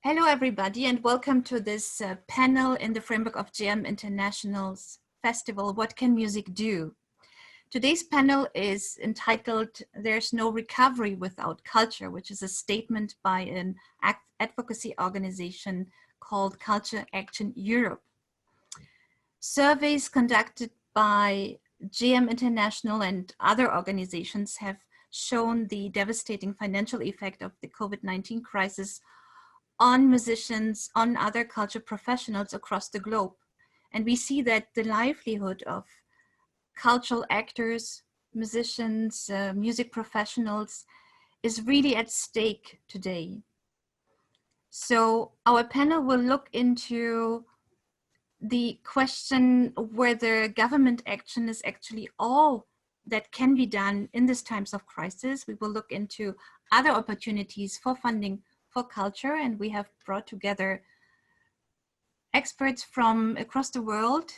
Hello, everybody, and welcome to this panel in the framework of GM International's festival, What Can Music Do? Today's panel is entitled, There's No Recovery Without Culture, which is a statement by an advocacy organization called Culture Action Europe. Surveys conducted by GM International and other organizations have shown the devastating financial effect of the COVID-19 crisis on musicians, on other culture professionals across the globe. And we see that the livelihood of cultural actors, musicians, music professionals is really at stake today. So our panel will look into the question whether government action is actually all that can be done in these times of crisis. We will look into other opportunities for funding for culture, and we have brought together experts from across the world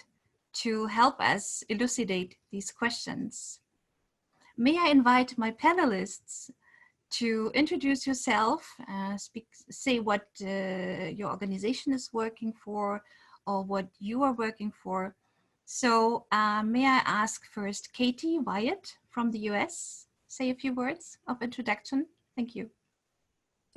to help us elucidate these questions. May I invite my panelists to introduce yourself, say what your organization is working for or what you are working for. So may I ask first Katie Wyatt from the US, say a few words of introduction. Thank you.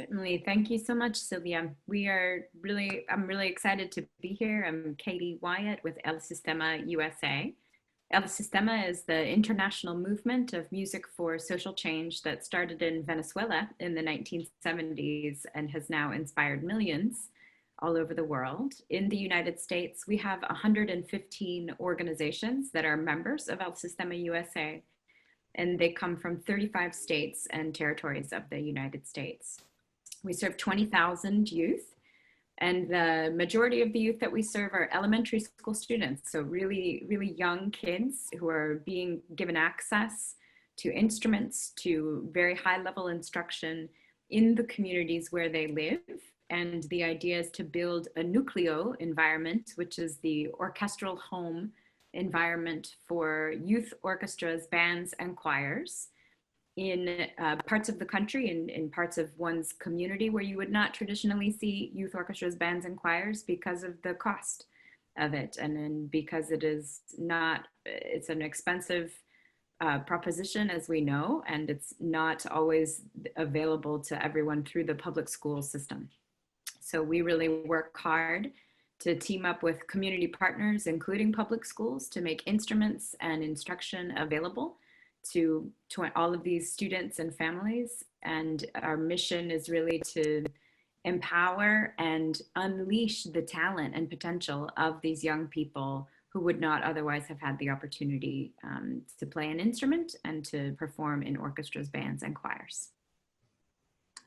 Certainly. Thank you so much, Sylvia. I'm really excited to be here. I'm Katie Wyatt with El Sistema USA. El Sistema is the international movement of music for social change that started in Venezuela in the 1970s and has now inspired millions all over the world. In the United States, we have 115 organizations that are members of El Sistema USA, and they come from 35 states and territories of the United States. We serve 20,000 youth, and the majority of the youth that we serve are elementary school students. So really, really young kids who are being given access to instruments, to very high level instruction in the communities where they live. And the idea is to build a nucleo environment, which is the orchestral home environment for youth orchestras, bands, and choirs in parts of the country, in parts of one's community where you would not traditionally see youth orchestras, bands, and choirs because of the cost of it. And then because it's an expensive proposition, as we know, and it's not always available to everyone through the public school system. So we really work hard to team up with community partners, including public schools, to make instruments and instruction available to all of these students and families. And our mission is really to empower and unleash the talent and potential of these young people who would not otherwise have had the opportunity to play an instrument and to perform in orchestras, bands, and choirs.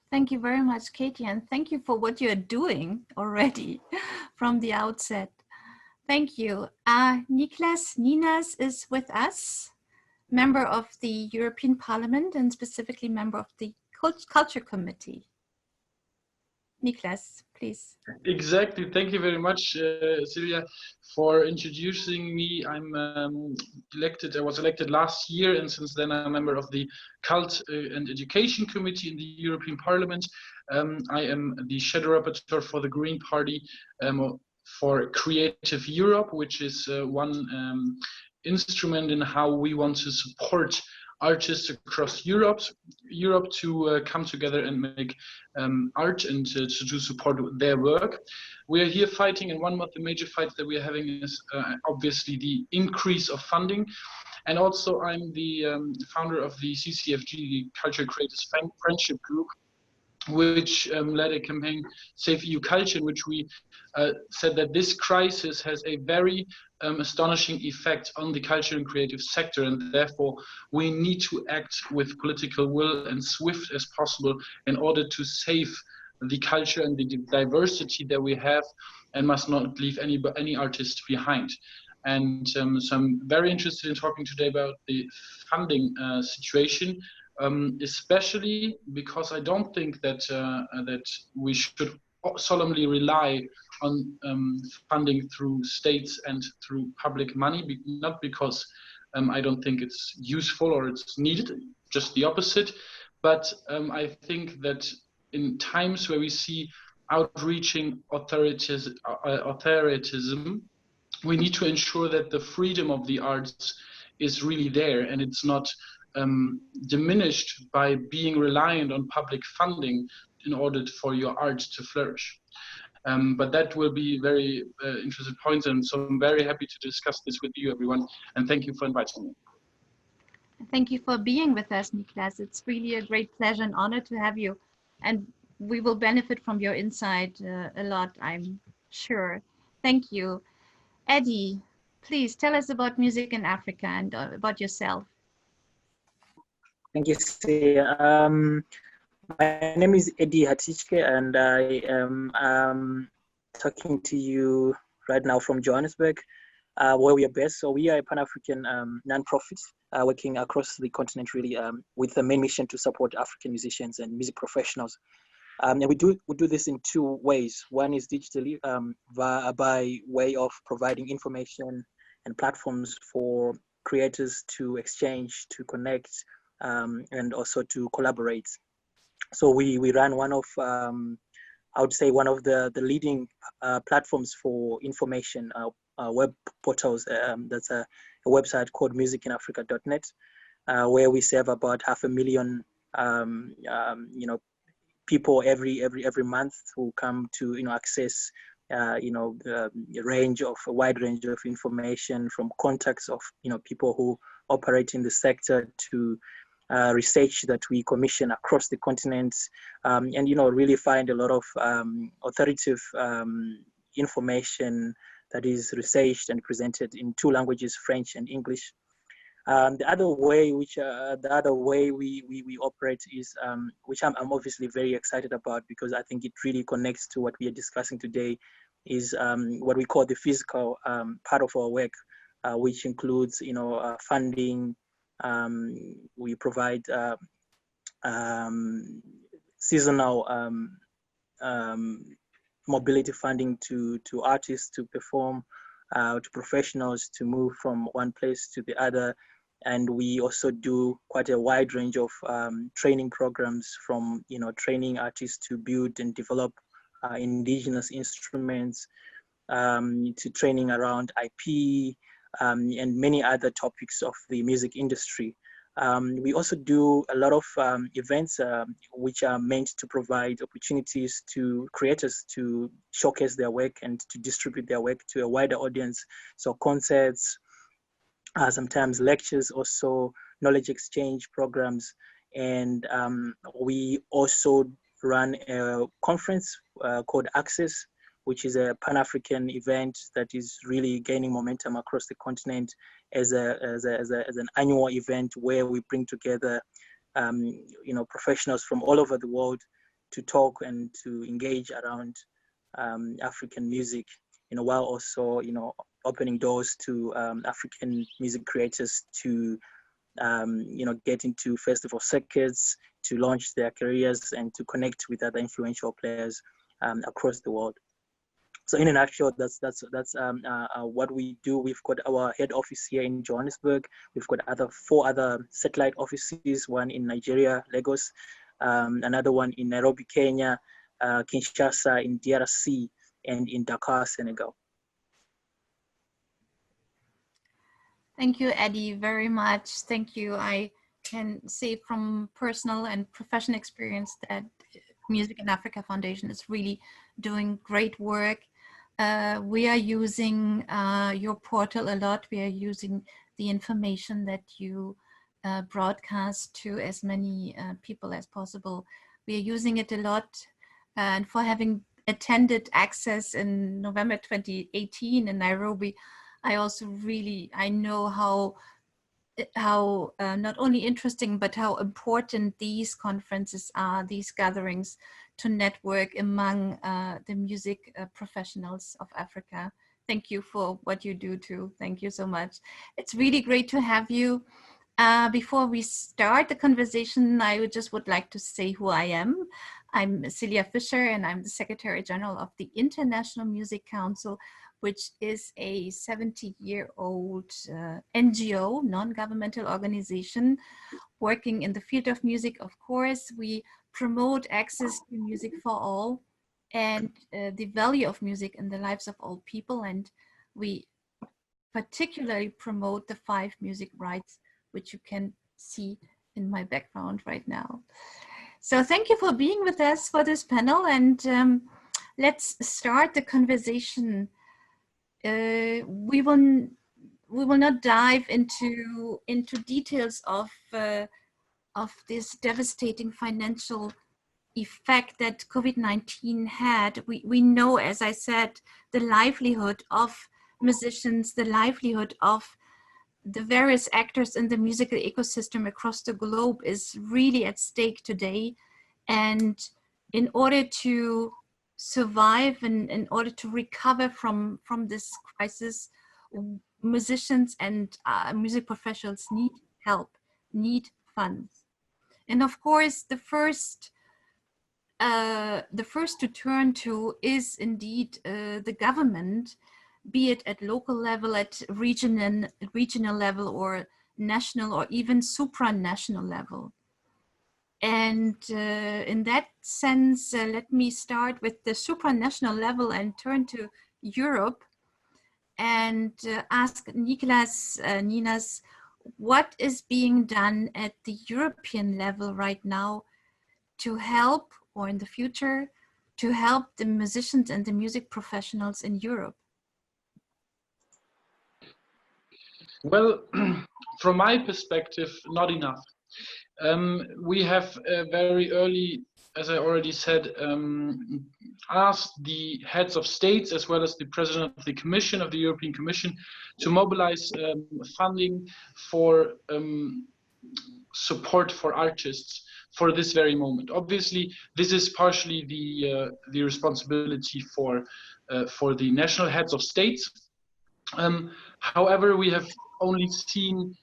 Thank you very much, Katie, and thank you for what you're doing already from the outset. Thank you. Niklas Ninas is with us, member of the European Parliament and specifically member of the Culture Committee. Niklas, please. Exactly. Thank you very much, Silvia, for introducing me. I was elected last year, and since then I'm a member of the Cult and Education Committee in the European Parliament. I am the shadow rapporteur for the Green Party for Creative Europe, which is one instrument in how we want to support artists across Europe to come together and make art and to support their work. We are here fighting, and one of the major fights that we are having is obviously the increase of funding. And also I'm the founder of the CCFG, the Culture Creators Friendship Group, which led a campaign, Save EU Culture, in which we said that this crisis has a very astonishing effect on the culture and creative sector, and therefore we need to act with political will and swift as possible in order to save the culture and the diversity that we have, and must not leave any artist behind. And so I'm very interested in talking today about the funding situation, especially because I don't think that that we should solemnly rely on funding through states and through public money, not because I don't think it's useful or it's needed, just the opposite. But I think that in times where we see outreaching authoritism, we need to ensure that the freedom of the arts is really there, and it's not diminished by being reliant on public funding in order for your art to flourish. But that will be very interesting points, and so I'm very happy to discuss this with you, everyone, and thank you for inviting me. Thank you for being with us, Niklas. It's really a great pleasure and honor to have you, and we will benefit from your insight a lot, I'm sure. Thank you. Eddie, please tell us about music in Africa and about yourself. Thank you, Sia. My name is Eddie Hatichke, and I am talking to you right now from Johannesburg, where we are based. So we are a Pan-African non-profit working across the continent, really, with the main mission to support African musicians and music professionals. And we do this in two ways. One is digitally, by way of providing information and platforms for creators to exchange, to connect, and also to collaborate. So we run one of, I would say, one of the leading platforms for information, web portals. That's a website called musicinafrica.net, where we serve about 500,000, people every month who come to access a wide range of information, from contacts of people who operate in the sector to research that we commission across the continent, and really find a lot of authoritative information that is researched and presented in two languages, French and English. The other way we operate is, which I'm obviously very excited about, because I think it really connects to what we are discussing today, is what we call the physical part of our work, which includes funding. We provide seasonal mobility funding to artists to perform, to professionals to move from one place to the other. And we also do quite a wide range of training programs, from training artists to build and develop indigenous instruments, to training around IP, and many other topics of the music industry. We also do a lot of events which are meant to provide opportunities to creators to showcase their work and to distribute their work to a wider audience. So concerts, sometimes lectures, also knowledge exchange programs. And we also run a conference called Access, which is a Pan-African event that is really gaining momentum across the continent as an annual event, where we bring together professionals from all over the world to talk and to engage around African music, while also opening doors to African music creators to get into festival circuits, to launch their careers, and to connect with other influential players across the world. So in a nutshell, that's what we do. We've got our head office here in Johannesburg. We've got 4 other satellite offices, one in Nigeria, Lagos, another one in Nairobi, Kenya, Kinshasa in DRC, and in Dakar, Senegal. Thank you, Eddie, very much. Thank you. I can say from personal and professional experience that Music in Africa Foundation is really doing great work. We are using your portal a lot. We are using the information that you broadcast to as many people as possible. We are using it a lot. And for having attended Access in November 2018 in Nairobi, I also I know how not only interesting, but how important these conferences are, these gatherings, to network among the music professionals of Africa. Thank you for what you do too. Thank you so much. It's really great to have you. Before we start the conversation, I would like to say who I am. I'm Celia Fischer, and I'm the Secretary General of the International Music Council, which is a 70-year-old NGO, non-governmental organization, working in the field of music. Of course, we promote access to music for all and the value of music in the lives of all people. And we particularly promote the 5 music rights, which you can see in my background right now. So thank you for being with us for this panel, and let's start the conversation. We will not dive into details of this devastating financial effect that COVID-19 had. We know, as I said, the livelihood of musicians, the livelihood of the various actors in the musical ecosystem across the globe is really at stake today. And in order to survive and in order to recover from this crisis, musicians and music professionals need help, need funds. And of course, the first to turn to is indeed the government, be it at local level, at regional level, or national, or even supranational level. And in that sense, let me start with the supranational level and turn to Europe and ask Nicolas, Ninas, what is being done at the European level right now to help, or in the future, to help the musicians and the music professionals in Europe? Well, from my perspective, not enough. We have very early, as I already said, asked the heads of states as well as the president of the Commission, of the European Commission, to mobilize funding for support for artists for this very moment. Obviously, this is partially the responsibility for the national heads of states. However, we have only seen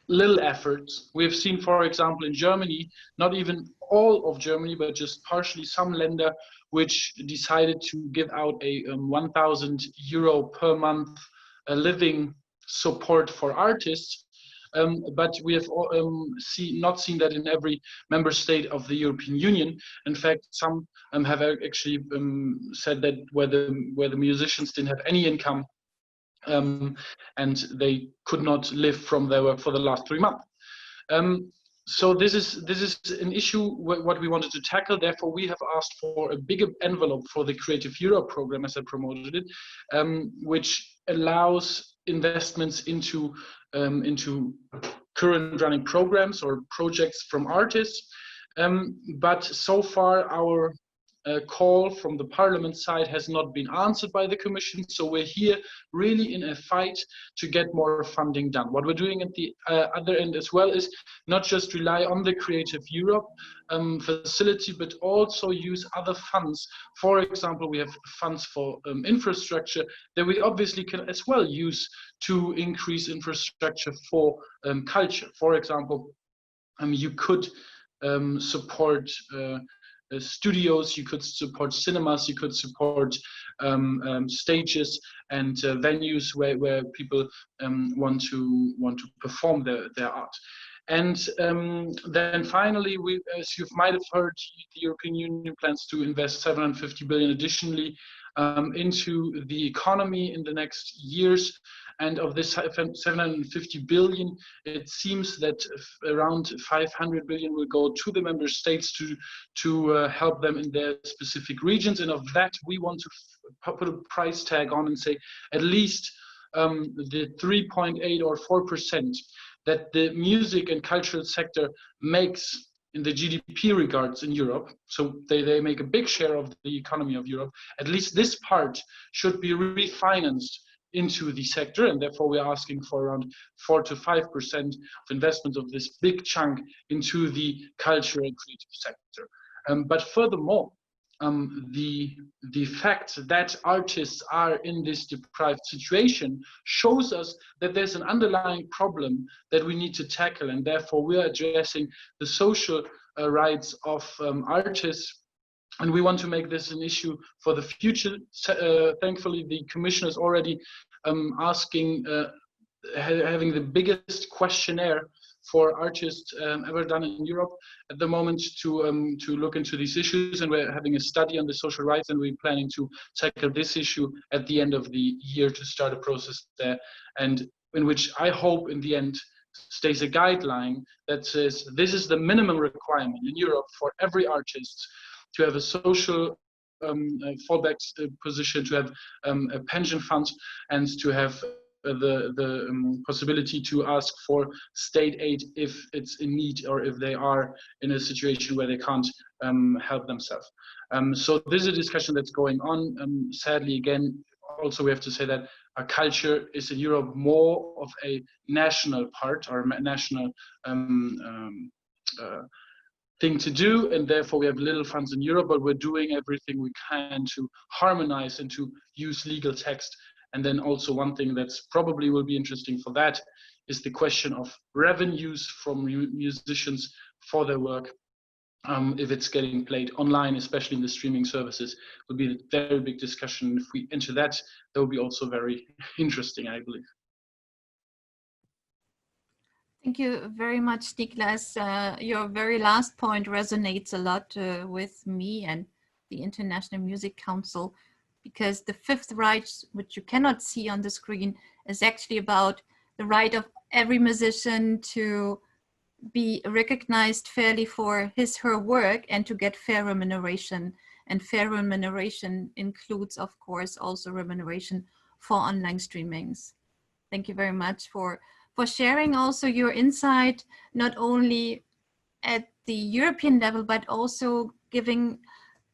little efforts. We have seen, for example, in Germany, not even all of Germany, but just partially some Länder, which decided to give out a 1,000 euro per month living support for artists. But we have not seen that in every member state of the European Union. In fact, some have actually said that where the musicians didn't have any income, and they could not live from their work for the last 3 months. So this is an issue what we wanted to tackle. Therefore, we have asked for a bigger envelope for the Creative Europe program, as I promoted it, which allows investments into current running programs or projects from artists. But so far, our call from the Parliament side has not been answered by the Commission. So we're here really in a fight to get more funding done. What we're doing at the other end as well is not just rely on the Creative Europe facility, but also use other funds. For example, we have funds for infrastructure that we obviously can as well use to increase infrastructure for culture. For example, you could support studios, you could support cinemas, you could support stages and venues where people want to perform their art. And then finally, as you might have heard, the European Union plans to invest 750 billion additionally into the economy in the next years. And of this 750 billion, it seems that around 500 billion will go to the member states to help them in their specific regions. And of that, we want to put a price tag on and say at least the 3.8 or 4% that the music and cultural sector makes in the GDP regards in Europe, so they make a big share of the economy of Europe, at least this part should be refinanced into the sector, and therefore we are asking for around 4 to 5% of investment of this big chunk into the cultural and creative sector. But furthermore, the fact that artists are in this deprived situation shows us that there's an underlying problem that we need to tackle, and therefore we are addressing the social rights of artists. And we want to make this an issue for the future. Thankfully, the Commission is already asking, having the biggest questionnaire for artists ever done in Europe at the moment to look into these issues, and we're having a study on the social rights, and we're planning to tackle this issue at the end of the year to start a process there, and in which I hope in the end stays a guideline that says this is the minimum requirement in Europe for every artist to have a social fallback position, to have a pension fund, and to have the possibility to ask for state aid if it's in need or if they are in a situation where they can't help themselves. So this is a discussion that's going on. Sadly, again, also we have to say that culture is in Europe more of a national part or national thing to do, and therefore we have little funds in Europe, but we're doing everything we can to harmonize and to use legal text. And then also one thing that's probably will be interesting for that is the question of revenues from musicians for their work. If it's getting played online, especially in the streaming services, will be a very big discussion. If we enter that, that will be also very interesting, I believe. Thank you very much, Niklas. Your very last point resonates a lot with me and the International Music Council, because the fifth right, which you cannot see on the screen, is actually about the right of every musician to be recognized fairly for his, her work and to get fair remuneration. And fair remuneration includes, of course, also remuneration for online streamings. Thank you very much for sharing also your insight, not only at the European level, but also giving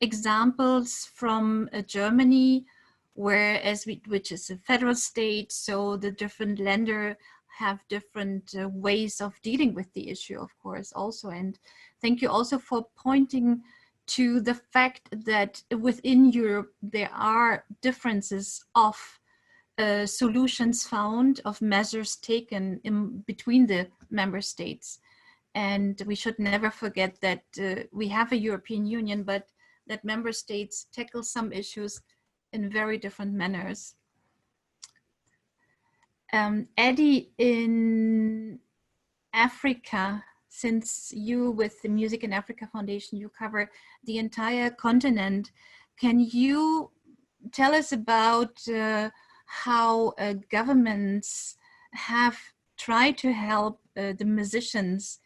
examples from Germany, which is a federal state, so the different Länder have different ways of dealing with the issue, of course, also. And thank you also for pointing to the fact that within Europe, there are differences of solutions found, of measures taken in between the member states. And we should never forget that we have a European Union, but that member states tackle some issues in very different manners. Eddie, in Africa, since you with the Music in Africa Foundation, you cover the entire continent, can you tell us about how governments have tried to help the musicians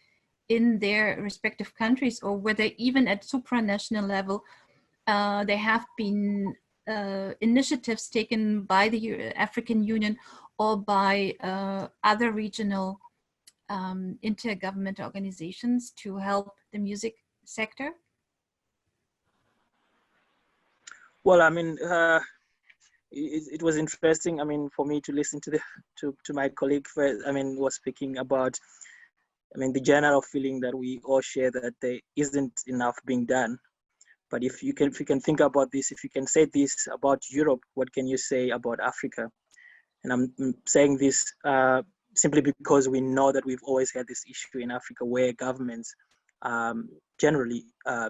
in their respective countries, or whether even at supranational level there have been initiatives taken by the African Union or by other regional intergovernmental organizations to help the music sector? Well, I mean, it was interesting. I mean, for me to listen to my colleague, I mean, was speaking about, I mean, the general feeling that we all share that there isn't enough being done. But if you can think about this, if you can say this about Europe, what can you say about Africa? And I'm saying this simply because we know that we've always had this issue in Africa where governments generally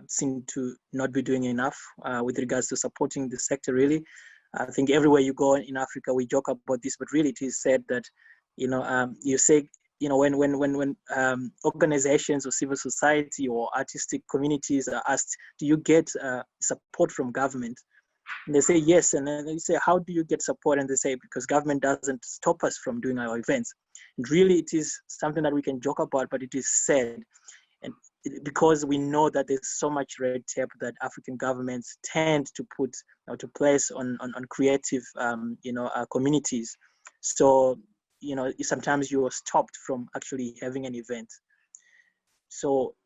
seem to not be doing enough with regards to supporting the sector, really. I think everywhere you go in Africa, we joke about this, but really it is said that, you know, you say, you know, when organizations or civil society or artistic communities are asked, do you get support from government? And they say yes, and then they say, how do you get support? And they say, because government doesn't stop us from doing our events. And really, it is something that we can joke about, but it is said. And because we know that there's so much red tape that African governments tend to put to place on creative, communities. So, you know, sometimes you are stopped from actually having an event. So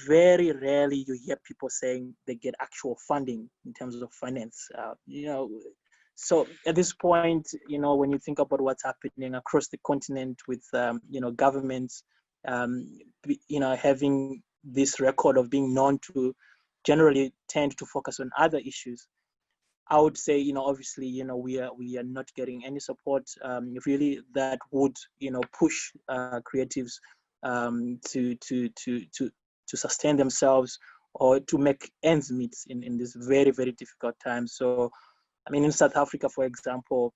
very rarely you hear people saying they get actual funding in terms of finance. So at this point, you know, when you think about what's happening across the continent with, governments, having this record of being known to generally tend to focus on other issues, I would say, you know, obviously, you know, we are not getting any support. Really, that would, you know, push creatives to sustain themselves or to make ends meet in this very, very difficult time. So, I mean, in South Africa, for example,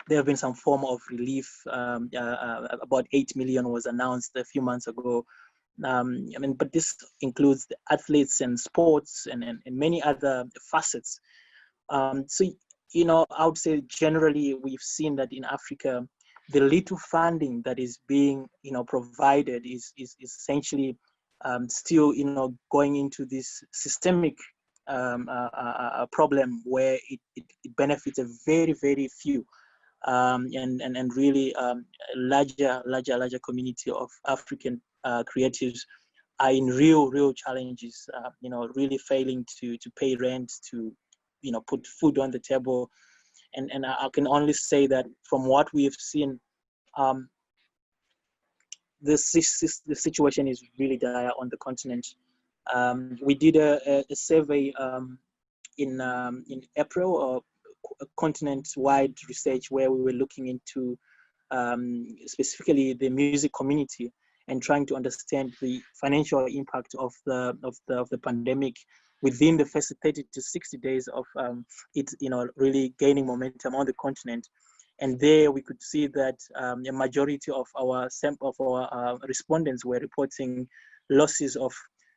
there have been some form of relief. About 8 million was announced a few months ago. I mean, but this includes the athletes and sports and many other facets. So, you know, I would say generally we've seen that in Africa, the little funding that is being, you know, provided is essentially still, you know, going into this systemic problem where it benefits a very, very few. And really larger community of African creatives are in real challenges, you know, really failing to pay rent, to, you know, put food on the table. And I can only say that from what we have seen, the situation is really dire on the continent. We did a survey in April, a continent-wide research where we were looking into specifically the music community and trying to understand the financial impact of the pandemic within the first 30 to 60 days of it, you know, really gaining momentum on the continent. And there we could see that a majority of our respondents were reporting losses of,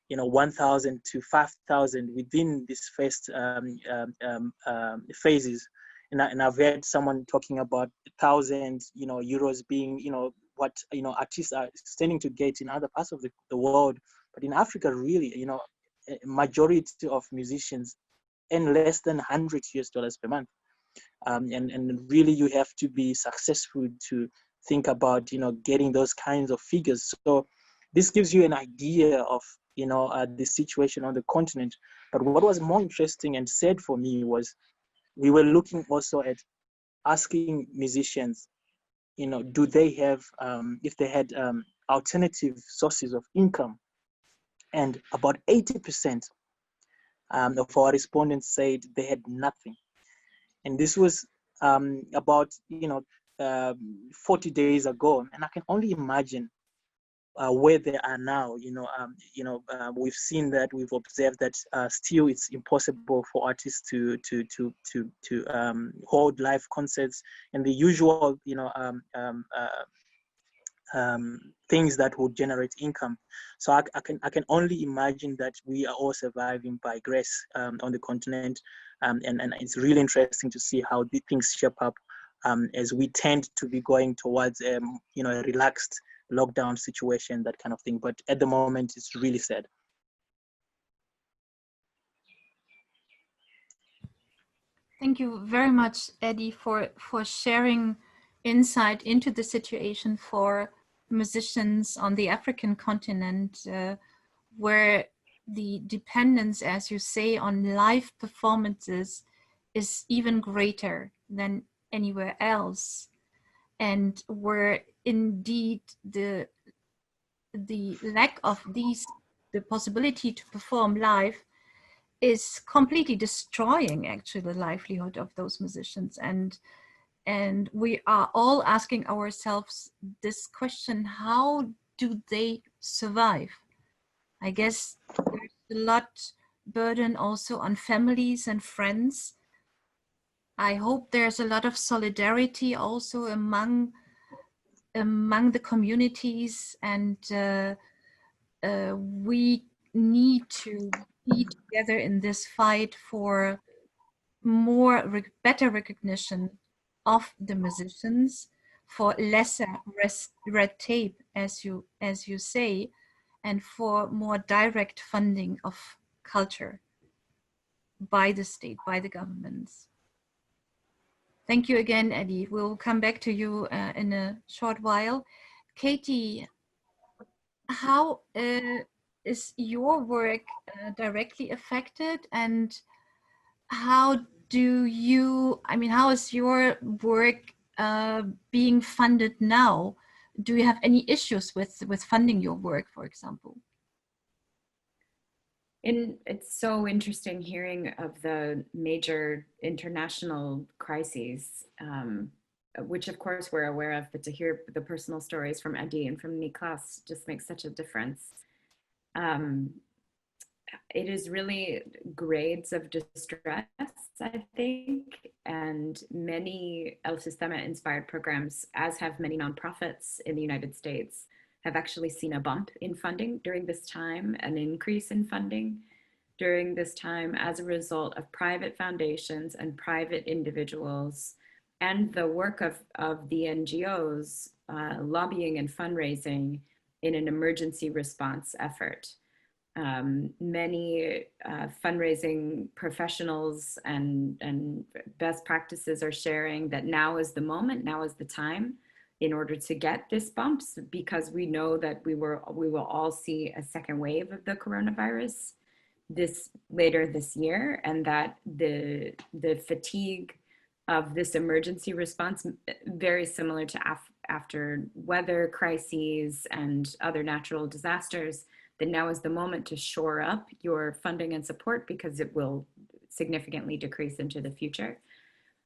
you know, 1,000 to 5,000 within this first phases. And I've heard someone talking about 1,000, you know, euros being, you know, what, you know, artists are standing to get in other parts of the world. But in Africa, really, you know, a majority of musicians earn less than $100 per month. And really you have to be successful to think about, you know, getting those kinds of figures. So this gives you an idea of, you know, the situation on the continent. But what was more interesting and sad for me was we were looking also at asking musicians, you know, do they have, if they had alternative sources of income. And about 80% of our respondents said they had nothing. And this was about, you know, 40 days ago. And I can only imagine where they are now. We've seen that, we've observed that still it's impossible for artists to hold live concerts and the usual, you know, things that would generate income. So I can only imagine that we are all surviving by grace on the continent, and it's really interesting to see how the things shape up as we tend to be going towards you know, a relaxed lockdown situation, that kind of thing. But at the moment, it's really sad. Thank you very much, Eddie, for sharing insight into the situation for musicians on the African continent, where the dependence, as you say, on live performances is even greater than anywhere else, and where indeed the lack of the possibility to perform live is completely destroying actually the livelihood of those musicians. And we are all asking ourselves this question: how do they survive? I guess there's a lot burden also on families and friends. I hope there's a lot of solidarity also among the communities, and we need to be together in this fight for better recognition of the musicians, for lesser red tape, as you say, and for more direct funding of culture by the state, by the governments. Thank you again, Eddie. We'll come back to you in a short while. Katie, how is your work directly affected, and how is your work being funded now? Do you have any issues with funding your work, for example? It's so interesting hearing of the major international crises, which of course we're aware of, but to hear the personal stories from Eddie and from Niklas just makes such a difference. It is really grades of distress, I think, and and many El Sistema inspired programs, as have many nonprofits in the United States, have actually seen a bump in funding during this time, an increase in funding during this time as a result of private foundations and private individuals and the work of the NGOs lobbying and fundraising in an emergency response effort. Many fundraising professionals and best practices are sharing that now is the moment, now is the time in order to get this bumps, because we know that we will all see a second wave of the coronavirus later this year, and that the fatigue of this emergency response, very similar to after weather crises and other natural disasters, that now is the moment to shore up your funding and support because it will significantly decrease into the future.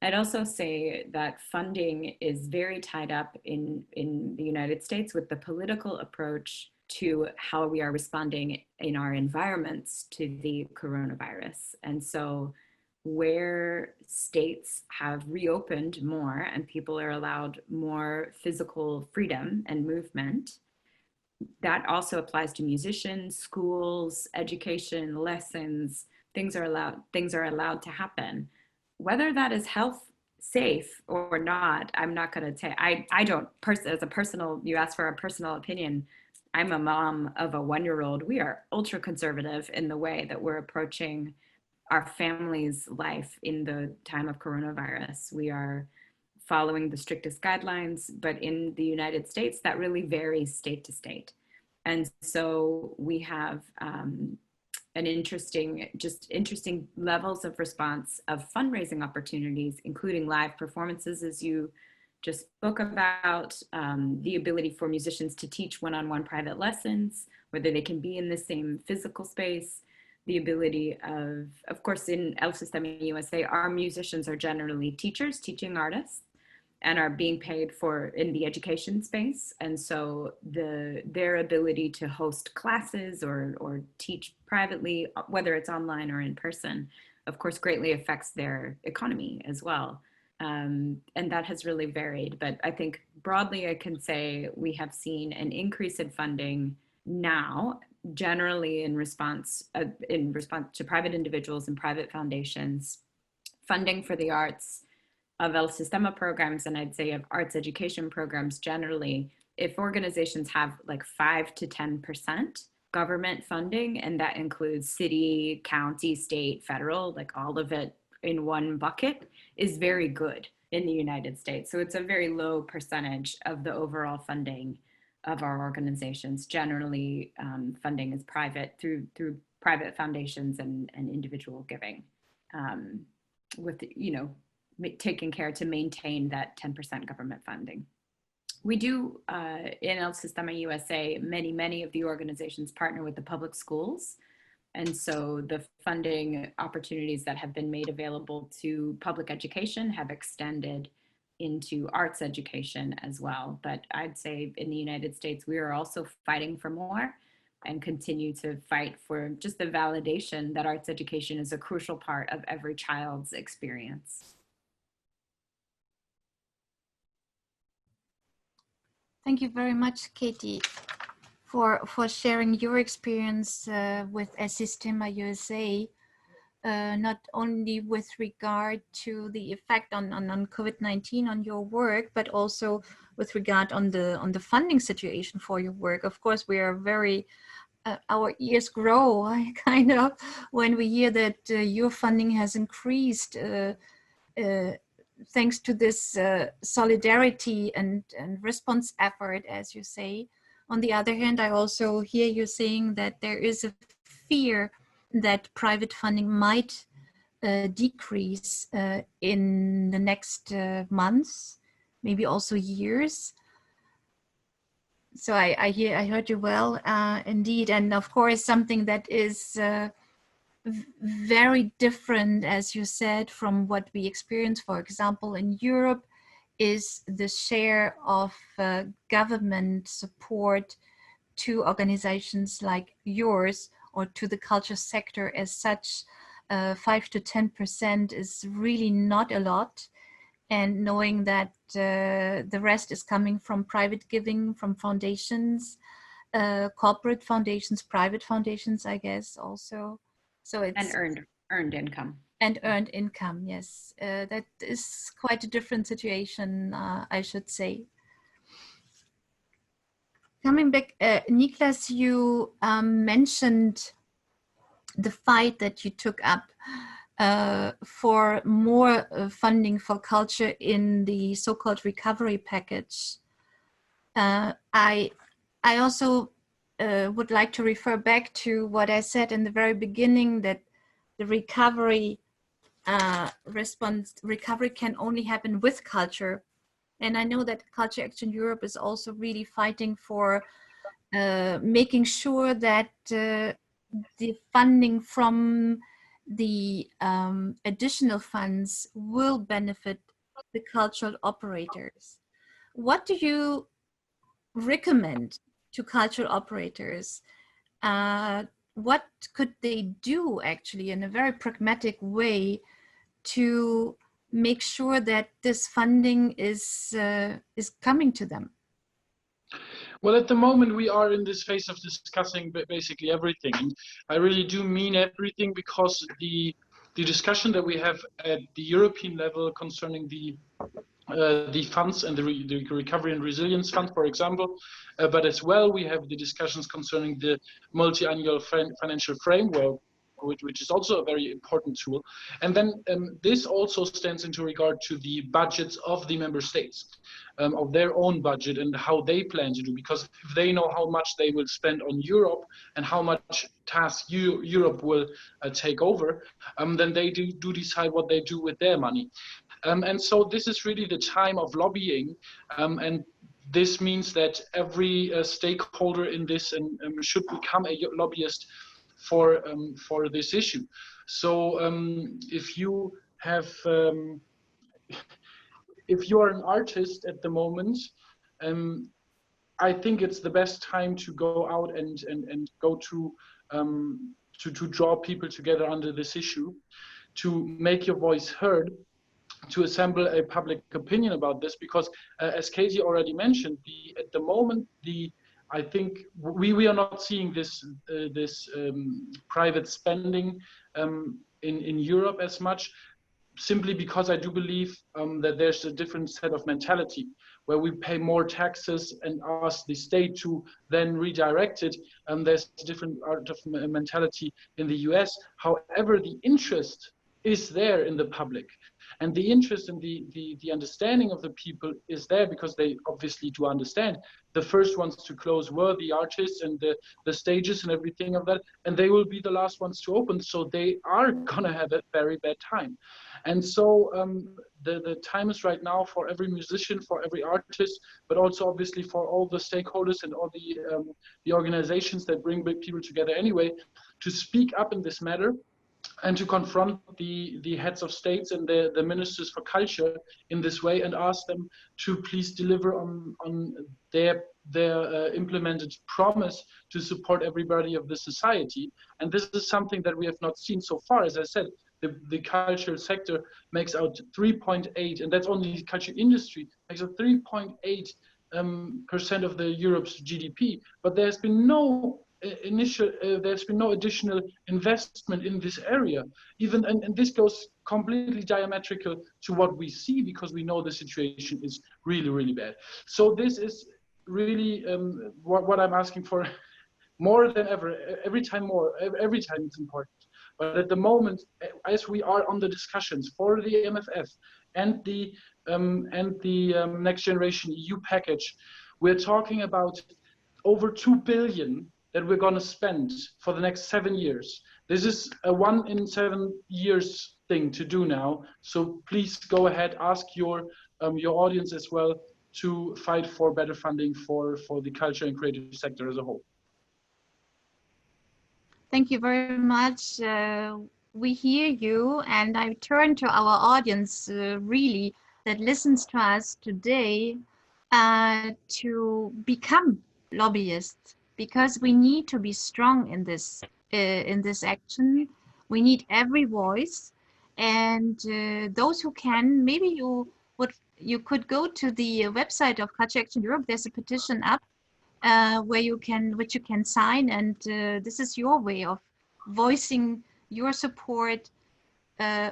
I'd also say that funding is very tied up in the United States with the political approach to how we are responding in our environments to the coronavirus. And so where states have reopened more and people are allowed more physical freedom and movement, that also applies to musicians, schools, education, lessons. Things are allowed to happen. Whether that is health safe or not, I'm not going to say. I don't, as a personal, you asked for a personal opinion. I'm a mom of a 1-year-old. We are ultra conservative in the way that we're approaching our family's life in the time of coronavirus. We are following the strictest guidelines, but in the United States, that really varies state to state. And so we have an interesting levels of response of fundraising opportunities, including live performances, as you just spoke about, the ability for musicians to teach one-on-one private lessons, whether they can be in the same physical space, the ability of course, in El Sistema USA, our musicians are generally teachers, teaching artists, and are being paid for in the education space. And so their ability to host classes or teach privately, whether it's online or in person, of course, greatly affects their economy as well. And that has really varied. But I think broadly, I can say we have seen an increase in funding now, generally in response to private individuals and private foundations, funding for the arts, of El Sistema programs, and I'd say of arts education programs generally. If organizations have like 5 to 10% government funding, and that includes city, county, state, federal, like all of it in one bucket, is very good in the United States. So it's a very low percentage of the overall funding of our organizations. Generally, funding is private through private foundations and individual giving, with, taking care to maintain that 10% government funding. We do, in El Sistema USA, many of the organizations partner with the public schools. And so the funding opportunities that have been made available to public education have extended into arts education as well. But I'd say in the United States, we are also fighting for more and continue to fight for just the validation that arts education is a crucial part of every child's experience. Thank you very much, Katie, for sharing your experience with El Sistema USA, not only with regard to the effect on COVID-19 on your work, but also with regard on the funding situation for your work. Of course, we are very, our ears grow kind of when we hear that your funding has increased thanks to this solidarity and response effort, as you say. On the other hand, I also hear you saying that there is a fear that private funding might decrease in the next months, maybe also years. So I heard you well, indeed. And of course, something that is very different, as you said, from what we experience, for example, in Europe, is the share of government support to organizations like yours or to the culture sector as such. 5 to 10% is really not a lot. and knowing that the rest is coming from private giving, from foundations, corporate foundations, private foundations, I guess also. So it's earned income. And earned income, yes. That is quite a different situation, I should say. Coming back, Niklas, you mentioned the fight that you took up for more funding for culture in the so-called recovery package. I also would like to refer back to what I said in the very beginning, that the recovery recovery can only happen with culture. And I know that Culture Action Europe is also really fighting for making sure that the funding from the additional funds will benefit the cultural operators. What do you recommend to cultural operators? What could they do actually in a very pragmatic way to make sure that this funding is coming to them? Well, at the moment we are in this phase of discussing basically everything, and I really do mean everything, because the discussion that we have at the European level concerning the funds and the Recovery and Resilience Fund, for example, but as well we have the discussions concerning the multi-annual financial framework, which is also a very important tool. And then this also stands into regard to the budgets of the member states, of their own budget and how they plan to do, because if they know how much they will spend on Europe and how much tasks Europe will take over, then they do decide what they do with their money. And so this is really the time of lobbying, and this means that every stakeholder in this should become a lobbyist for this issue. So if you have if you are an artist at the moment, I think it's the best time to go out and go to draw people together under this issue, to make your voice heard, to assemble a public opinion about this, because as Katie already mentioned, at the moment I think we are not seeing this private spending in Europe as much, simply because I do believe that there's a different set of mentality, where we pay more taxes and ask the state to then redirect it. There's a different art of mentality in the US. However, the interest is there in the public, and the interest and the understanding of the people is there, because they obviously do understand. The first ones to close were the artists and the stages and everything of that, and they will be the last ones to open, so they are gonna have a very bad time. And so the time is right now for every musician, for every artist, but also obviously for all the stakeholders and all the organizations that bring big people together anyway, to speak up in this matter, and to confront the heads of states and the ministers for culture in this way, and ask them to please deliver on their implemented promise to support everybody of the society. And this is something that we have not seen so far. As I said, the cultural sector makes out 3.8, and that's only the culture industry, makes out 3.8% of the Europe's GDP, but there's been no there's been no additional investment in this area, even, and this goes completely diametrical to what we see, because we know the situation is really, really bad. So this is really what I'm asking for more than ever, every time it's important. But at the moment, as we are on the discussions for the MFF and the Next Generation EU package, we're talking about over 2 billion that we're going to spend for the next 7 years. This is a 1 in 7 years thing to do now. So please go ahead, ask your audience as well to fight for better funding for the culture and creative sector as a whole. Thank you very much. We hear you, and I turn to our audience really that listens to us today to become lobbyists, because we need to be strong in this action. We need every voice, and those who can, maybe you what you could go to the website of Culture Action Europe. There's a petition up which you can sign, and this is your way of voicing your support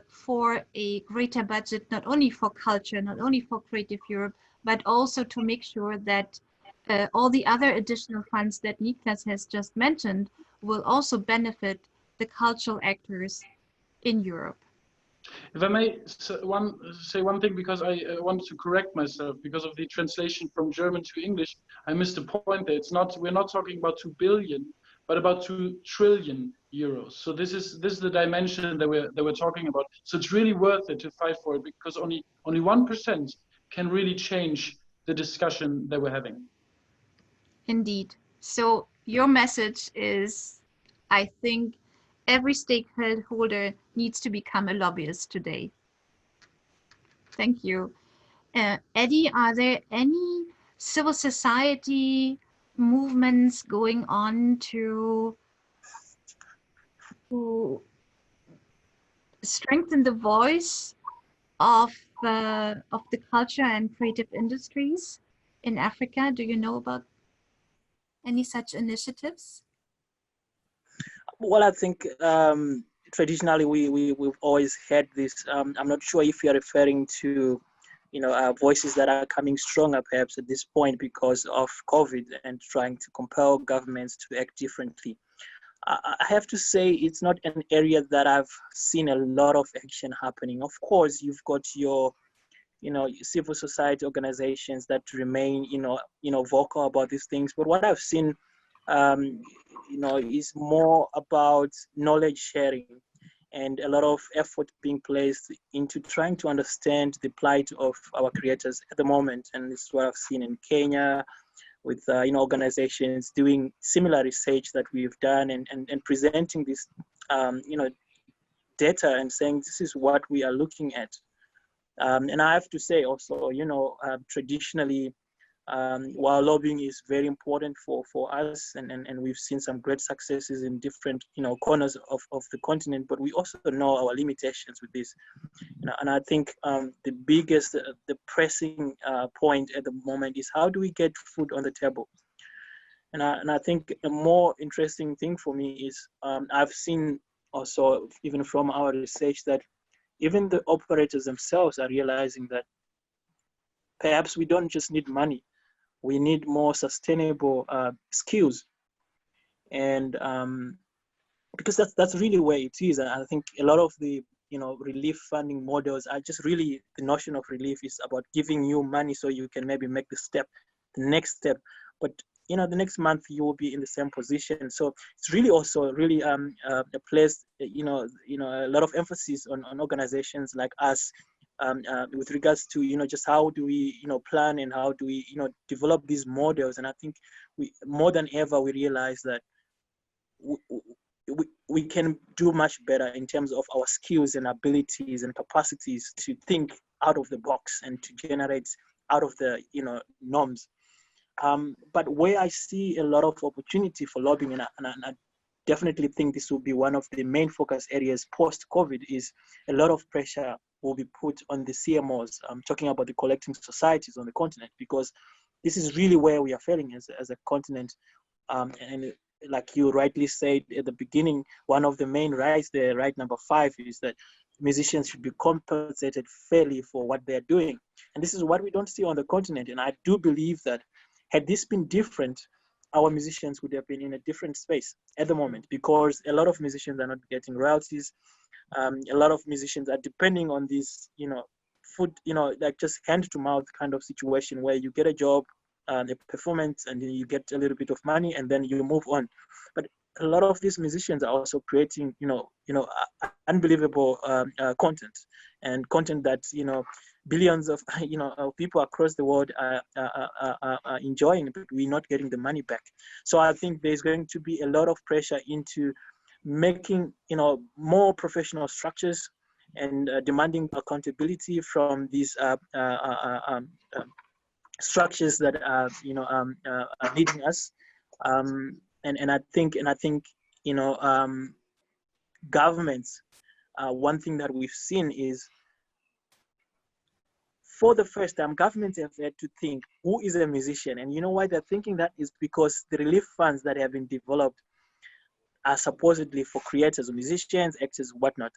for a greater budget, not only for culture, not only for Creative Europe, but also to make sure that all the other additional funds that Niklas has just mentioned will also benefit the cultural actors in Europe. If I may say one thing, because I wanted to correct myself because of the translation from German to English, I missed a point there. We're not talking about 2 billion, but about 2 trillion euros. So this is the dimension that we're talking about. So it's really worth it to fight for it, because only 1% can really change the discussion that we're having. Indeed. So your message is, I think every stakeholder needs to become a lobbyist today. Thank you. Eddie, are there any civil society movements going on to strengthen the voice of the culture and creative industries in Africa? Do you know about any such initiatives? Well, I think traditionally we've always had this. I'm not sure if you're referring to, voices that are coming stronger perhaps at this point because of COVID and trying to compel governments to act differently. I have to say it's not an area that I've seen a lot of action happening. Of course, you've got your, civil society organizations that remain, vocal about these things. But what I've seen, is more about knowledge sharing and a lot of effort being placed into trying to understand the plight of our creators at the moment. And this is what I've seen in Kenya, with organizations doing similar research that we've done and presenting this data and saying this is what we are looking at. And I have to say also, traditionally, while lobbying is very important for us, and we've seen some great successes in different corners of the continent, but we also know our limitations with this. And I think the biggest, the pressing point at the moment is how do we get food on the table? And I think a more interesting thing for me is I've seen also, even from our research, that even the operators themselves are realizing that perhaps we don't just need money, we need more sustainable skills. And because that's really where it is. And I think a lot of the relief funding models are just really, the notion of relief is about giving you money so you can maybe make the next step. But the next month you will be in the same position. So it's really also really a place, a lot of emphasis on organizations like us with regards to just how do we plan and how do we develop these models. And I think we more than ever we realize that we can do much better in terms of our skills and abilities and capacities to think out of the box and to generate out of the norms. But where I see a lot of opportunity for lobbying, and I definitely think this will be one of the main focus areas post-COVID, is a lot of pressure will be put on the CMOs. I'm talking about the collecting societies on the continent, because this is really where we are failing as a continent. And like you rightly said at the beginning, one of the main rights there, right number 5, is that musicians should be compensated fairly for what they're doing. And this is what we don't see on the continent. And I do believe that had this been different, our musicians would have been in a different space at the moment, because a lot of musicians are not getting royalties. A lot of musicians are depending on this, food, like just hand to mouth kind of situation where you get a job, a performance, and then you get a little bit of money and then you move on. But a lot of these musicians are also creating, unbelievable content, and content that, billions of, people across the world are enjoying, but we're not getting the money back. So I think there's going to be a lot of pressure into making, more professional structures and demanding accountability from these structures that are, are leading us. And I think, governments, one thing that we've seen is for the first time, governments have had to think, who is a musician? And you know why they're thinking that is because the relief funds that have been developed are supposedly for creators, musicians, actors, whatnot.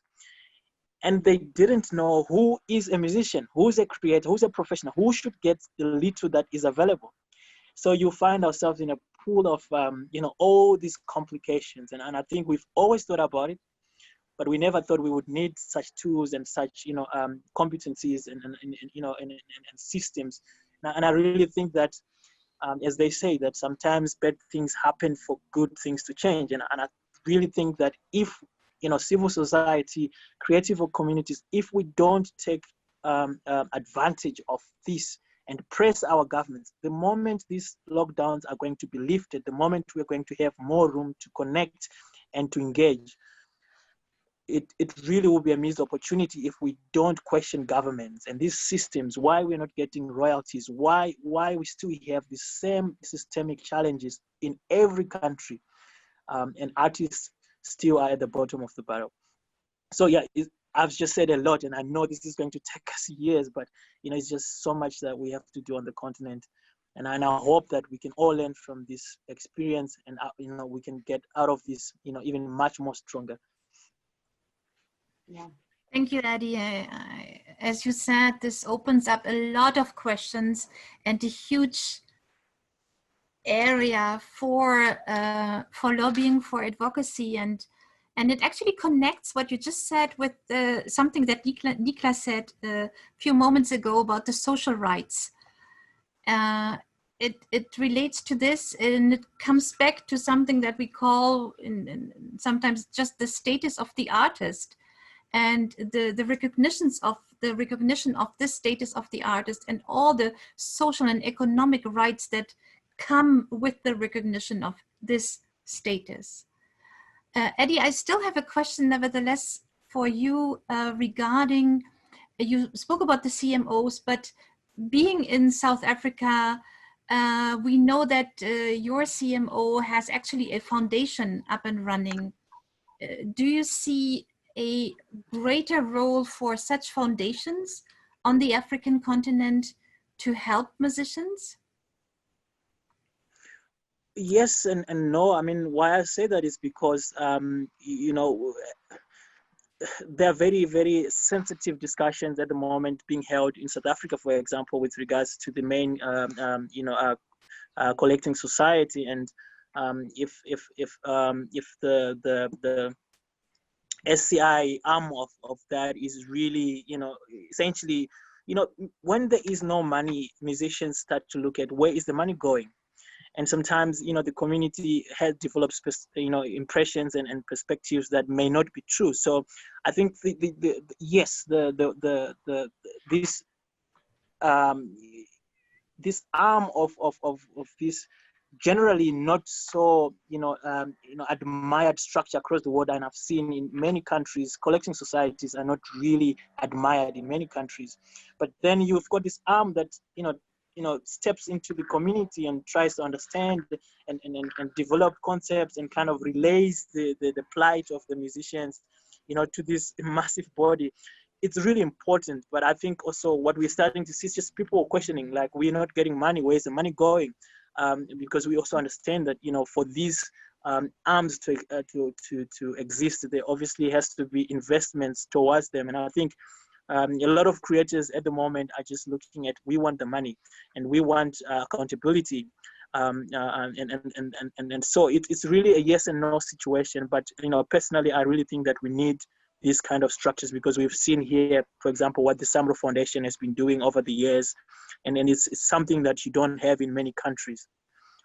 And they didn't know who is a musician, who's a creator, who's a professional, who should get the little that is available. So you find ourselves in a pool of, all these complications. And I think we've always thought about it, but we never thought we would need such tools and such, competencies and systems. And I really think that, as they say, that sometimes bad things happen for good things to change. And I really think that if, civil society, creative communities, if we don't take advantage of this and press our governments, the moment these lockdowns are going to be lifted, the moment we're going to have more room to connect and to engage, it really will be a missed opportunity if we don't question governments and these systems, why we're not getting royalties, why we still have the same systemic challenges in every country, and artists still are at the bottom of the barrel. So yeah, I've just said a lot, and I know this is going to take us years, but it's just so much that we have to do on the continent. And I hope that we can all learn from this experience, and we can get out of this, even much more stronger. Yeah. Thank you, Eddie. As you said, this opens up a lot of questions and a huge area for lobbying, for advocacy, and it actually connects what you just said with something that Nikla said a few moments ago about the social rights. It relates to this, and it comes back to something that we call sometimes just the status of the artist, and the recognition of this status of the artist and all the social and economic rights that come with the recognition of this status. Eddie, I still have a question nevertheless for you regarding, you spoke about the CMOs, but being in South Africa, we know that your CMO has actually a foundation up and running. Do you see a greater role for such foundations on the African continent to help musicians? Yes and no. I mean, why I say that is because, there are very, very sensitive discussions at the moment being held in South Africa, for example, with regards to the main, collecting society. And if the SCI arm of that is really, essentially, when there is no money, musicians start to look at where is the money going. And sometimes, the community has developed, impressions and perspectives that may not be true. So I think this arm of this generally not so admired structure across the world, and I've seen in many countries collecting societies are not really admired in many countries. But then you've got this arm that steps into the community and tries to understand and develop concepts and kind of relays the plight of the musicians to this massive body. It's really important. But I think also what we're starting to see is just people questioning, like, we're not getting money, where's the money going? Because we also understand that for these arms to exist, there obviously has to be investments towards them. And I think a lot of creators at the moment are just looking at, we want the money and we want accountability, and so it's really a yes and no situation. But personally, I really think that we need these kind of structures, because we've seen here, for example, what the Samro Foundation has been doing over the years, and it's something that you don't have in many countries.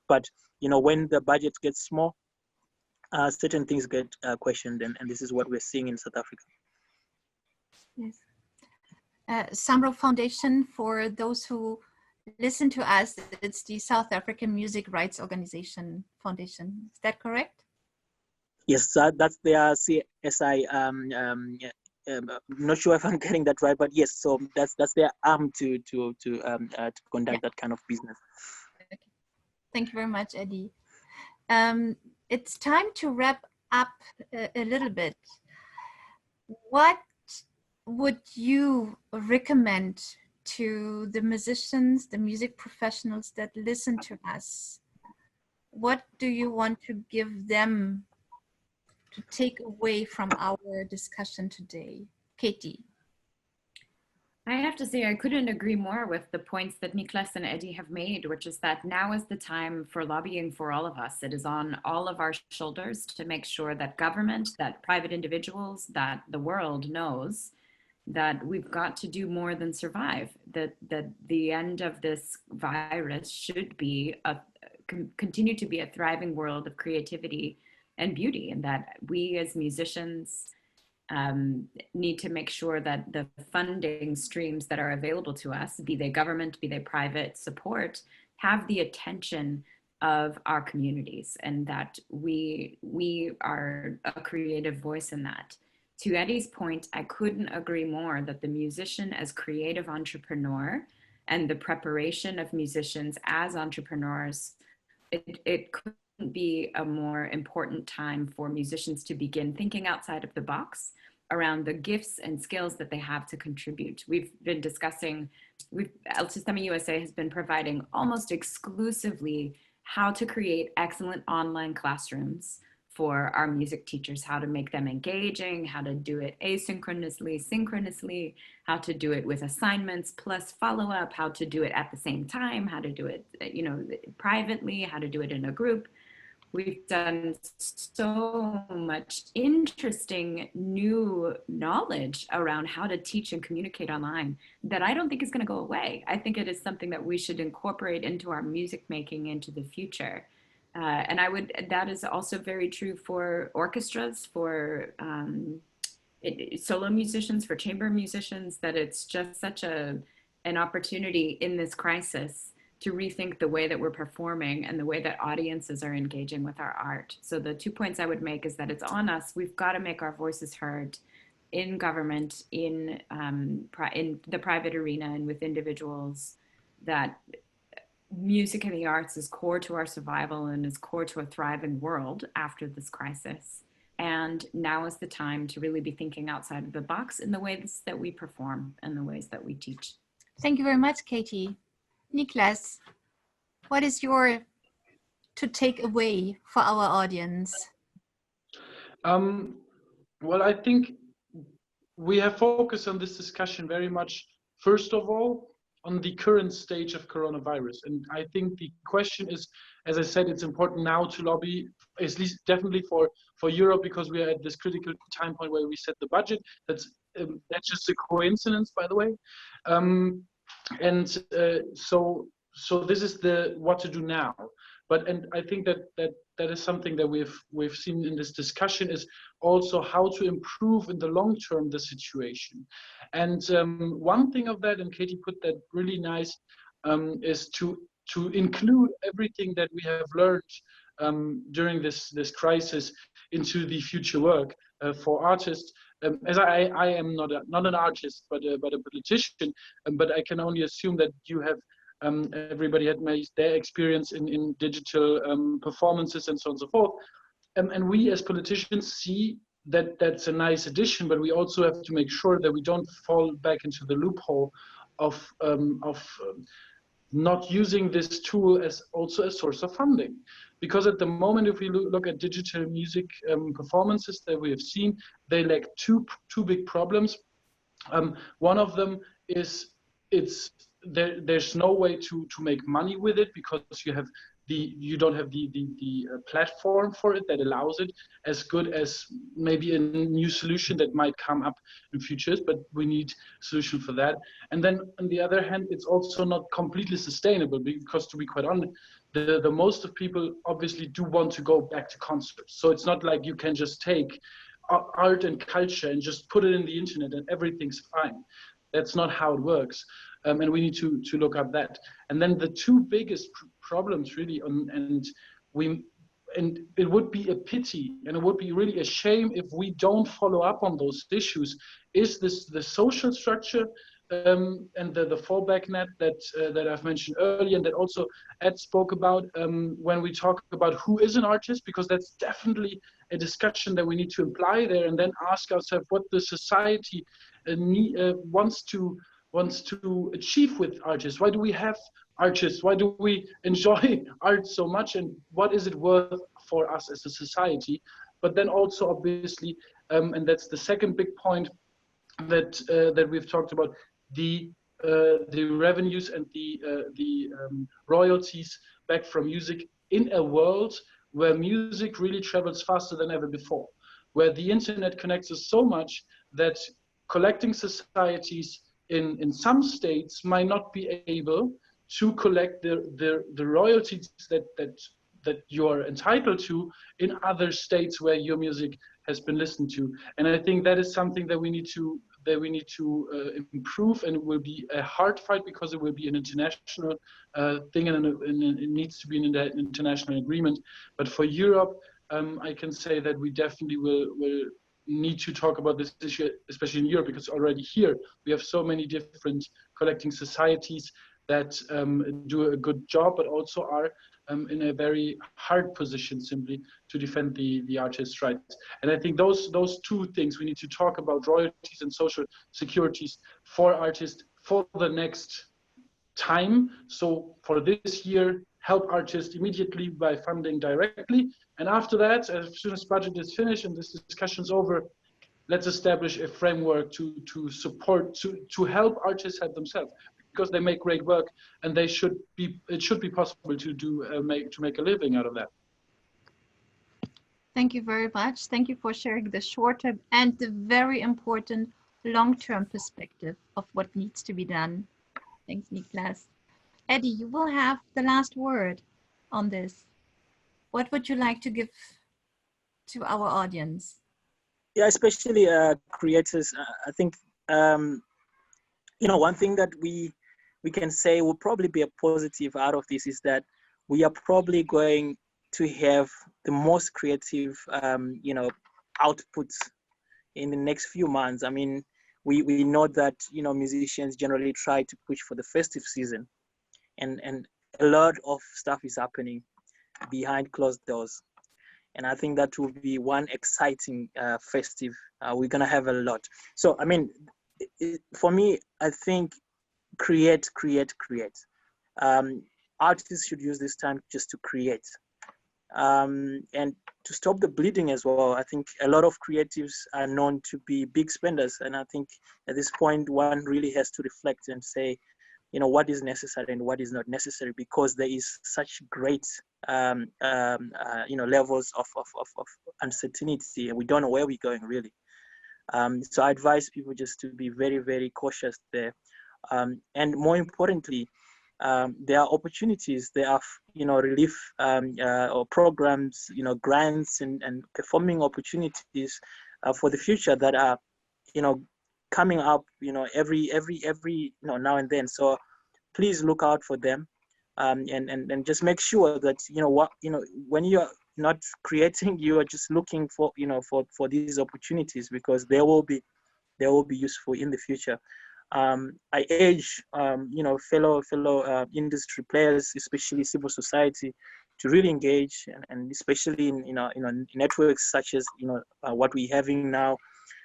But when the budget gets small, certain things get questioned, and this is what we're seeing in South Africa. Yes. Samro Foundation, for those who listen to us, it's the South African Music Rights Organization Foundation. Is that correct? Yes, that's their CSI. I'm not sure if I'm getting that right, but yes. So that's their arm to conduct that kind of business. Okay. Thank you very much, Eddie. It's time to wrap up a little bit. What would you recommend to the musicians, the music professionals that listen to us? What do you want to give them to take away from our discussion today? Katie. I have to say, I couldn't agree more with the points that Niklas and Eddie have made, which is that now is the time for lobbying for all of us. It is on all of our shoulders to make sure that government, that private individuals, that the world knows that we've got to do more than survive, that the end of this virus should be continue to be a thriving world of creativity and beauty, and that we as musicians need to make sure that the funding streams that are available to us, be they government, be they private support, have the attention of our communities, and that we are a creative voice in that. To Eddie's point, I couldn't agree more that the musician as creative entrepreneur and the preparation of musicians as entrepreneurs, it couldn't be a more important time for musicians to begin thinking outside of the box around the gifts and skills that they have to contribute. We've been discussing, El Sistema USA has been providing almost exclusively how to create excellent online classrooms for our music teachers, how to make them engaging, how to do it asynchronously, synchronously, how to do it with assignments plus follow-up, how to do it at the same time, how to do it, privately, how to do it in a group. We've done so much interesting new knowledge around how to teach and communicate online that I don't think is going to go away. I think it is something that we should incorporate into our music making into the future. And that is also very true for orchestras, for solo musicians, for chamber musicians, that it's just such an opportunity in this crisis to rethink the way that we're performing and the way that audiences are engaging with our art. So the 2 points I would make is that it's on us. We've got to make our voices heard in government, in the private arena, and with individuals, that music and the arts is core to our survival and is core to a thriving world after this crisis. And now is the time to really be thinking outside of the box in the ways that we perform and the ways that we teach. Thank you very much, Katie. Niklas, what is your to take away for our audience? Well, I think we have focused on this discussion very much, first of all, on the current stage of coronavirus. And I think the question is, as I said, it's important now to lobby, at least definitely for Europe, because we are at this critical time point where we set the budget. That's just a coincidence, by the way. So this is the what to do now. And I think that is something that we've seen in this discussion, is also how to improve in the long term the situation. And one thing of that, and Katie put that really nice, is to include everything that we have learned during this crisis into the future work for artists. As I am not an artist, but a politician, but I can only assume that you have. Everybody had made their experience in digital performances and so on and so forth. And we as politicians see that that's a nice addition, but we also have to make sure that we don't fall back into the loophole of not using this tool as also a source of funding. Because at the moment, if we look at digital music performances that we have seen, they lack two big problems. One of them is there's no way to make money with it, because you don't have the platform for it that allows it, as good as maybe a new solution that might come up in futures, but we need a solution for that. And then on the other hand, it's also not completely sustainable, because to be quite honest, the most of people obviously do want to go back to concerts. So it's not like you can just take art and culture and just put it in the internet and everything's fine. That's not how it works. And we need to look at that. And then the two biggest problems really, and it would be a pity, and it would be really a shame if we don't follow up on those issues, is the social structure and the fallback net that I've mentioned earlier, and that also Ed spoke about when we talk about who is an artist, because that's definitely a discussion that we need to apply there, and then ask ourselves what the society wants to wants to achieve with artists? Why do we have artists? Why do we enjoy art so much? And what is it worth for us as a society? But then also, obviously, and that's the second big point that we've talked about, the revenues and the royalties back from music in a world where music really travels faster than ever before, where the internet connects us so much that collecting societies in some states might not be able to collect the royalties that you're entitled to in other states where your music has been listened to. And I think that is something that we need to improve, and it will be a hard fight because it will be an international thing, and it needs to be an international agreement. But for Europe, I can say that we definitely will need to talk about this issue, especially in Europe, because already here we have so many different collecting societies that do a good job, but also are in a very hard position simply to defend the artist's rights. And I think those two things, we need to talk about royalties and social securities for artists for the next time. So for this year, help artists immediately by funding directly. And after that, as soon as budget is finished and this discussion's over, let's establish a framework to support, to help artists help themselves, because they make great work, and it should be possible to make a living out of that. Thank you very much. Thank you for sharing the short-term and the very important long-term perspective of what needs to be done. Thanks, Niklas. Eddie, you will have the last word on this. What would you like to give to our audience? Yeah, especially creators. I think one thing that we can say will probably be a positive out of this is that we are probably going to have the most creative outputs in the next few months. I mean, we know that musicians generally try to push for the festive season, and a lot of stuff is happening behind closed doors. And I think that will be one exciting festive. We're gonna have a lot. So I mean, for me, I think create. Artists should use this time just to create, and to stop the bleeding as well. I think a lot of creatives are known to be big spenders, and I think at this point one really has to reflect and say, what is necessary and what is not necessary, because there is such great levels of uncertainty, and we don't know where we're going really. So I advise people just to be very, very cautious there. And more importantly, there are opportunities, there are relief or programs, grants and performing opportunities for the future that are coming up every now and then. So please look out for them, and just make sure that when you're not creating, you are just looking for for these opportunities, because they will be useful in the future. I urge fellow industry players, especially civil society, to really engage, and especially in networks such as what we're having now,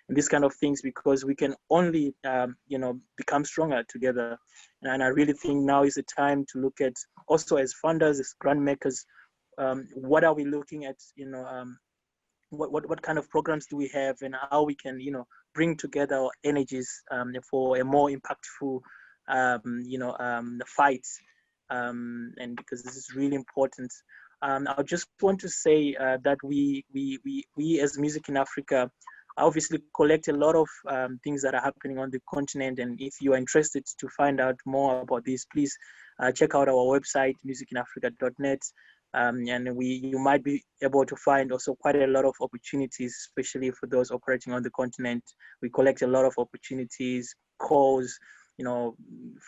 and these kind of things, because we can only become stronger together. And I really think now is the time to look at, also as funders, as grant makers, what are we looking at, what kind of programs do we have, and how we can bring together our energies for a more impactful fight, and because this is really important. I just want to say that we as Music in Africa obviously collect a lot of things that are happening on the continent, and if you are interested to find out more about this, please check out our website, musicinafrica.net. And you might be able to find also quite a lot of opportunities, especially for those operating on the continent. We collect a lot of opportunities, calls,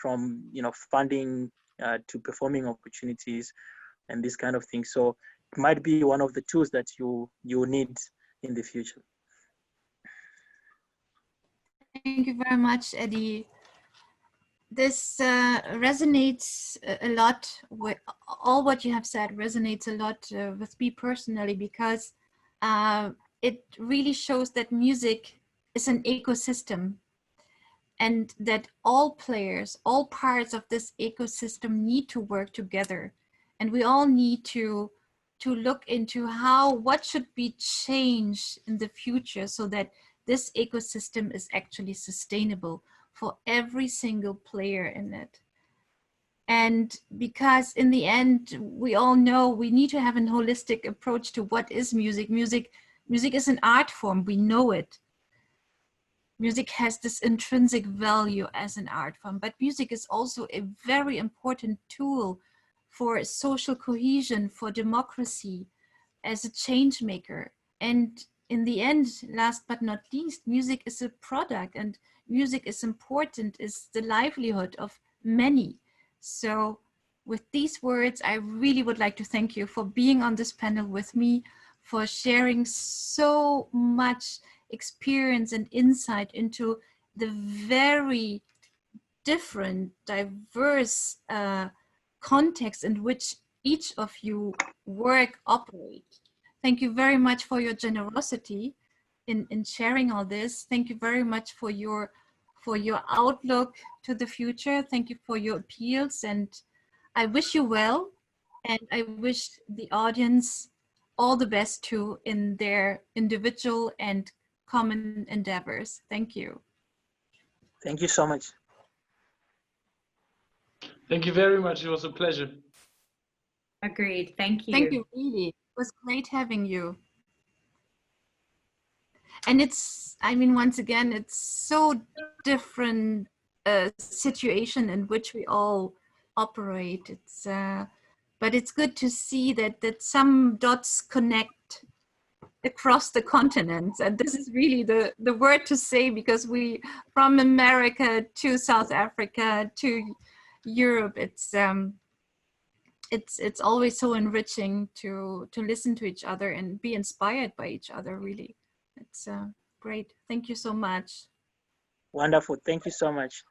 from funding to performing opportunities and this kind of thing. So it might be one of the tools that you need in the future. Thank you very much, Eddie. This resonates a lot with all what you have said. Resonates a lot with me personally, because it really shows that music is an ecosystem, and that all players, all parts of this ecosystem need to work together. And we all need to look into what should be changed in the future so that this ecosystem is actually sustainable for every single player in it. And because in the end, we all know we need to have a holistic approach to what is music. Music is an art form, we know it. Music has this intrinsic value as an art form, but music is also a very important tool for social cohesion, for democracy, as a change maker. And in the end, last but not least, music is a product, and music is important, is the livelihood of many. So with these words, I really would like to thank you for being on this panel with me, for sharing so much experience and insight into the very different, diverse context in which each of you operate. Thank you very much for your generosity in sharing all this. Thank you very much for your outlook to the future. Thank you for your appeals, and I wish you well, and I wish the audience all the best too in their individual and common endeavors. Thank you. Thank you so much. Thank you very much. It was a pleasure. Agreed. Thank you. Thank you, really. It was great having you. And it's, I mean, once again, it's so different situation in which we all operate. It's, but it's good to see that some dots connect across the continents, and this is really the word to say, because we, from America to South Africa to Europe, it's always so enriching to listen to each other and be inspired by each other. Really, it's great. Thank you so much. Wonderful. Thank you so much.